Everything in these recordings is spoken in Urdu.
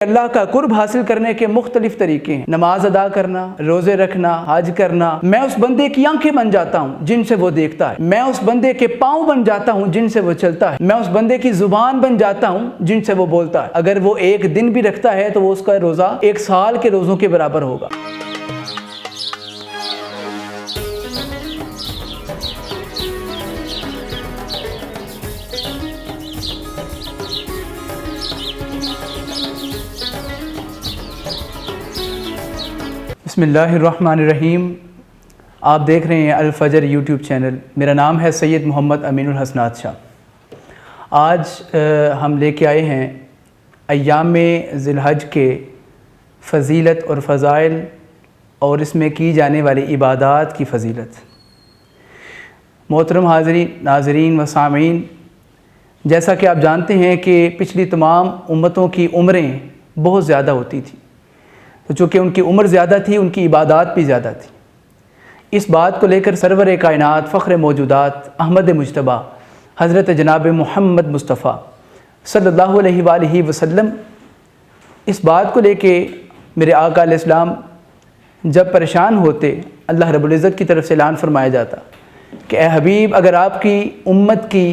اللہ کا قرب حاصل کرنے کے مختلف طریقے ہیں۔ نماز ادا کرنا، روزے رکھنا، حج کرنا۔ میں اس بندے کی آنکھیں بن جاتا ہوں جن سے وہ دیکھتا ہے، میں اس بندے کے پاؤں بن جاتا ہوں جن سے وہ چلتا ہے، میں اس بندے کی زبان بن جاتا ہوں جن سے وہ بولتا ہے۔ اگر وہ ایک دن بھی رکھتا ہے تو وہ اس کا روزہ 1 سال کے روزوں کے برابر ہوگا۔ بسم اللہ الرحمن الرحیم۔ آپ دیکھ رہے ہیں الفجر یوٹیوب چینل۔ میرا نام ہے سید محمد امین الحسنات شاہ۔ آج ہم لے کے آئے ہیں ایام ذی الحج کے فضیلت اور فضائل اور اس میں کی جانے والی عبادات کی فضیلت۔ محترم حاضرین، ناظرین و سامعین، جیسا کہ آپ جانتے ہیں کہ پچھلی تمام امتوں کی عمریں بہت زیادہ ہوتی تھیں، تو چونکہ ان کی عمر زیادہ تھی ان کی عبادات بھی زیادہ تھی۔ اس بات کو لے کر سرور کائنات، فخر موجودات، احمد مجتبی حضرت جناب محمد مصطفیٰ صلی اللہ علیہ وآلہ وسلم اس بات کو لے کے میرے آقا علیہ السلام جب پریشان ہوتے، اللہ رب العزت کی طرف سے اعلان فرمایا جاتا کہ اے حبیب، اگر آپ کی امت کی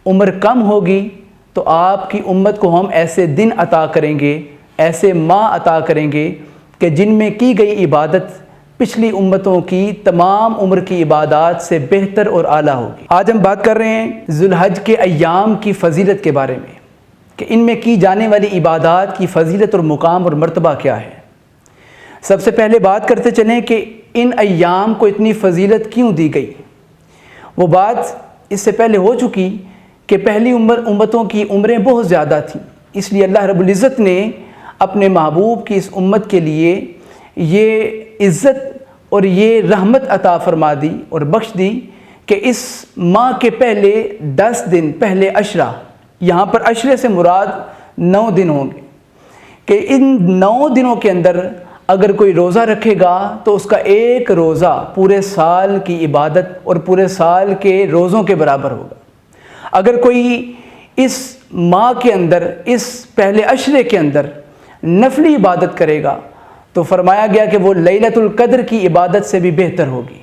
عمر کم ہوگی تو آپ کی امت کو ہم ایسے دن عطا کریں گے، ایسے ماہ عطا کریں گے کہ جن میں کی گئی عبادت پچھلی امتوں کی تمام عمر کی عبادات سے بہتر اور اعلیٰ ہوگی۔ آج ہم بات کر رہے ہیں ذی الحج کے ایام کی فضیلت کے بارے میں کہ ان میں کی جانے والی عبادات کی فضیلت اور مقام اور مرتبہ کیا ہے۔ سب سے پہلے بات کرتے چلیں کہ ان ایام کو اتنی فضیلت کیوں دی گئی۔ وہ بات اس سے پہلے ہو چکی کہ پہلی امتوں کی عمریں بہت زیادہ تھیں، اس لیے اللہ رب العزت نے اپنے محبوب کی اس امت کے لیے یہ عزت اور یہ رحمت عطا فرما دی اور بخش دی کہ اس ماہ کے پہلے 10 دن، پہلے عشرہ، یہاں پر عشرے سے مراد 9 دن ہوں گے، کہ ان 9 دنوں کے اندر اگر کوئی روزہ رکھے گا تو اس کا ایک روزہ پورے سال کی عبادت اور پورے سال کے روزوں کے برابر ہوگا۔ اگر کوئی اس ماہ کے اندر، اس پہلے عشرے کے اندر نفلی عبادت کرے گا تو فرمایا گیا کہ وہ لیلۃ القدر کی عبادت سے بھی بہتر ہوگی۔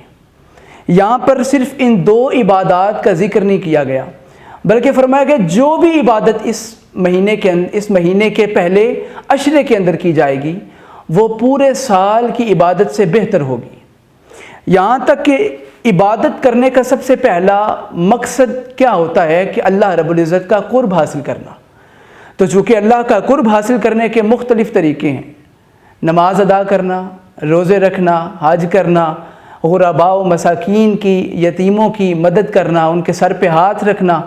یہاں پر صرف ان 2 عبادات کا ذکر نہیں کیا گیا، بلکہ فرمایا گیا جو بھی عبادت اس مہینے کے پہلے عشرے کے اندر کی جائے گی وہ پورے سال کی عبادت سے بہتر ہوگی۔ یہاں تک کہ عبادت کرنے کا سب سے پہلا مقصد کیا ہوتا ہے کہ اللہ رب العزت کا قرب حاصل کرنا۔ تو چونکہ اللہ کا قرب حاصل کرنے کے مختلف طریقے ہیں، نماز ادا کرنا، روزے رکھنا، حج کرنا، غرباء و مساکین کی، یتیموں کی مدد کرنا، ان کے سر پہ ہاتھ رکھنا،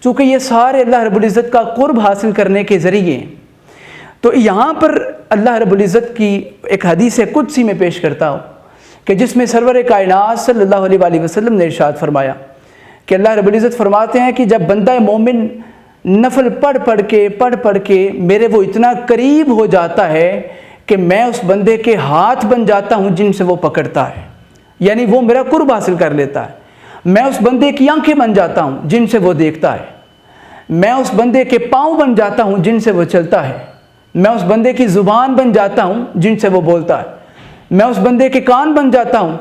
چونکہ یہ سارے اللہ رب العزت کا قرب حاصل کرنے کے ذریعے ہیں۔ تو یہاں پر اللہ رب العزت کی ایک حدیث قدسی میں پیش کرتا ہوں کہ جس میں سرور کائنات صلی اللہ علیہ وآلہ وسلم نے ارشاد فرمایا کہ اللہ رب العزت فرماتے ہیں کہ جب بندہ مومن نفل پڑھ کے میرے وہ اتنا قریب ہو جاتا ہے کہ میں اس بندے کے ہاتھ بن جاتا ہوں جن سے وہ پکڑتا ہے، یعنی وہ میرا قرب حاصل کر لیتا ہے۔ میں اس بندے کی آنکھیں بن جاتا ہوں جن سے وہ دیکھتا ہے، میں اس بندے کے پاؤں بن جاتا ہوں جن سے وہ چلتا ہے، میں اس بندے کی زبان بن جاتا ہوں جن سے وہ بولتا ہے، میں اس بندے کے کان بن جاتا ہوں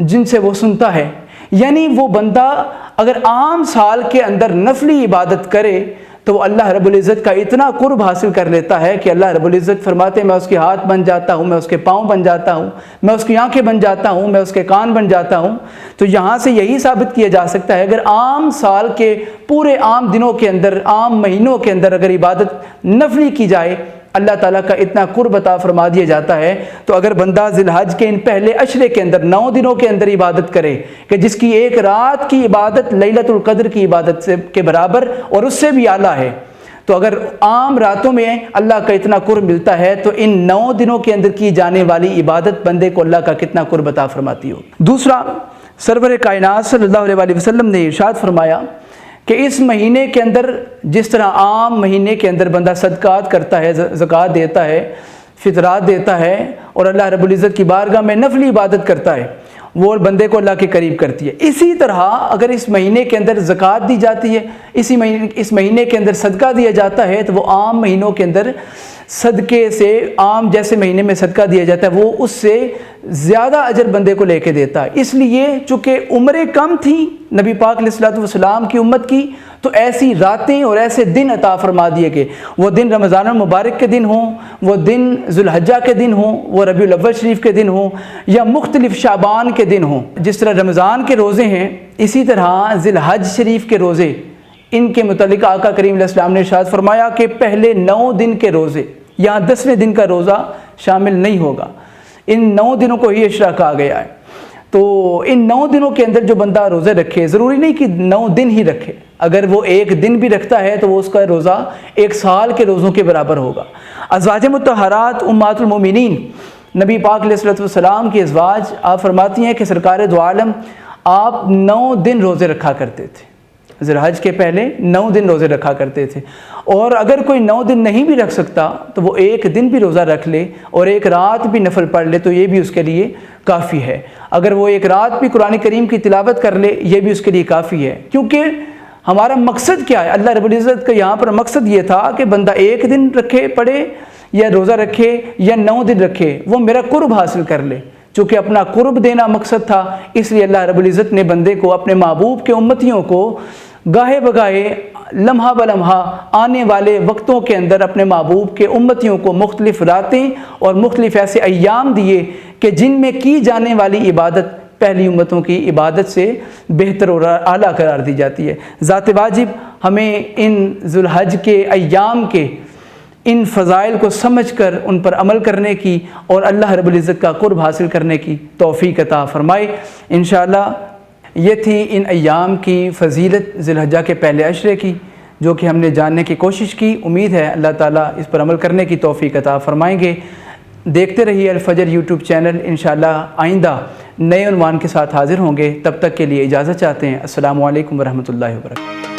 جن سے وہ سنتا ہے۔ یعنی وہ بندہ اگر عام سال کے اندر نفلی عبادت کرے تو وہ اللہ رب العزت کا اتنا قرب حاصل کر لیتا ہے کہ اللہ رب العزت فرماتے ہیں میں اس کے ہاتھ بن جاتا ہوں، میں اس کے پاؤں بن جاتا ہوں، میں اس کی آنکھیں بن جاتا ہوں، میں اس کے کان بن جاتا ہوں۔ تو یہاں سے یہی ثابت کیا جا سکتا ہے اگر عام سال کے پورے عام دنوں کے اندر، عام مہینوں کے اندر اگر عبادت نفلی کی جائے اللہ تعالیٰ کا اتنا قرب عطا فرما دیا جاتا ہے۔ تو اگر بندہ ذی الحج کے ان پہلے عشرے کے اندر 9 دنوں کے اندر عبادت کرے کہ جس کی ایک رات کی عبادت لیلۃ القدر کی عبادت سے کے برابر اور اس سے بھی اعلیٰ ہے، تو اگر عام راتوں میں اللہ کا اتنا قرب ملتا ہے تو ان 9 دنوں کے اندر کی جانے والی عبادت بندے کو اللہ کا کتنا قرب عطا فرماتی ہو۔ دوسرا، سرور کائنات صلی اللہ علیہ وآلہ وسلم نے ارشاد فرمایا کہ اس مہینے کے اندر جس طرح عام مہینے کے اندر بندہ صدقات کرتا ہے، زکوٰۃ دیتا ہے، فطرات دیتا ہے اور اللہ رب العزت کی بارگاہ میں نفلی عبادت کرتا ہے، وہ بندے کو اللہ کے قریب کرتی ہے۔ اسی طرح اگر اس مہینے کے اندر زکوٰۃ دی جاتی ہے، اس مہینے کے اندر صدقہ دیا جاتا ہے، تو وہ عام مہینوں کے اندر صدقے سے عام جیسے مہینے میں صدقہ دیا جاتا ہے وہ اس سے زیادہ اجر بندے کو لے کے دیتا ہے۔ اس لیے چونکہ عمریں کم تھیں نبی پاک علیہ الصلوۃ والسلام کی امت کی، تو ایسی راتیں اور ایسے دن عطا فرما دیے گئے، وہ دن رمضان المبارک کے دن ہوں، وہ دن ذوالحجہ کے دن ہوں، وہ ربیع الاول شریف کے دن ہوں، یا مختلف شعبان کے دن ہوں۔ جس طرح رمضان کے روزے ہیں، اسی طرح ذی الحج شریف کے روزے، ان کے متعلق آقا کریم علیہ السلام نے ارشاد فرمایا کہ پہلے 9 دن کے روزے، یہاں 10ویں دن کا روزہ شامل نہیں ہوگا، ان 9 دنوں کو ہی اشرا کہا گیا ہے۔ تو ان 9 دنوں کے اندر جو بندہ روزے رکھے، ضروری نہیں کہ 9 دن ہی رکھے، اگر وہ ایک دن بھی رکھتا ہے تو وہ اس کا روزہ 1 سال کے روزوں کے برابر ہوگا۔ ازواج مطہرات امہات المومنین، نبی پاک علیہ الصلوۃ والسلام کی ازواج، آپ فرماتی ہیں کہ سرکار دو عالم آپ 9 دن روزے رکھا کرتے تھے، ذی الحج کے پہلے 9 دن روزے رکھا کرتے تھے، اور اگر کوئی 9 دن نہیں بھی رکھ سکتا تو وہ 1 دن بھی روزہ رکھ لے اور 1 رات بھی نفل پڑھ لے تو یہ بھی اس کے لیے کافی ہے۔ اگر وہ 1 رات بھی قرآن کریم کی تلاوت کر لے یہ بھی اس کے لیے کافی ہے، کیونکہ ہمارا مقصد کیا ہے؟ اللہ رب العزت کا یہاں پر مقصد یہ تھا کہ بندہ 1 دن رکھے پڑھے یا روزہ رکھے یا 9 دن رکھے، وہ میرا قرب حاصل کر لے۔ چونکہ اپنا قرب دینا مقصد تھا، اس لیے اللہ رب العزت نے بندے کو، اپنے محبوب کے امتیوں کو گاہے بگاہے لمحہ بلمحہ آنے والے وقتوں کے اندر اپنے محبوب کے امتیوں کو مختلف راتیں اور مختلف ایسے ایام دیے کہ جن میں کی جانے والی عبادت پہلی امتوں کی عبادت سے بہتر اور اعلیٰ قرار دی جاتی ہے۔ ذات واجب ہمیں ان ذو الحج کے ایام کے ان فضائل کو سمجھ کر ان پر عمل کرنے کی اور اللہ رب العزت کا قرب حاصل کرنے کی توفیق عطا فرمائے۔ انشاءاللہ یہ تھی ان ایام کی فضیلت ذی الحجہ کے پہلے عشرے کی، جو کہ ہم نے جاننے کی کوشش کی۔ امید ہے اللہ تعالیٰ اس پر عمل کرنے کی توفیق عطا فرمائیں گے۔ دیکھتے رہیے الفجر یوٹیوب چینل، انشاءاللہ آئندہ نئے عنوان کے ساتھ حاضر ہوں گے۔ تب تک کے لیے اجازت چاہتے ہیں۔ السلام علیکم ورحمۃ اللہ وبرکاتہ۔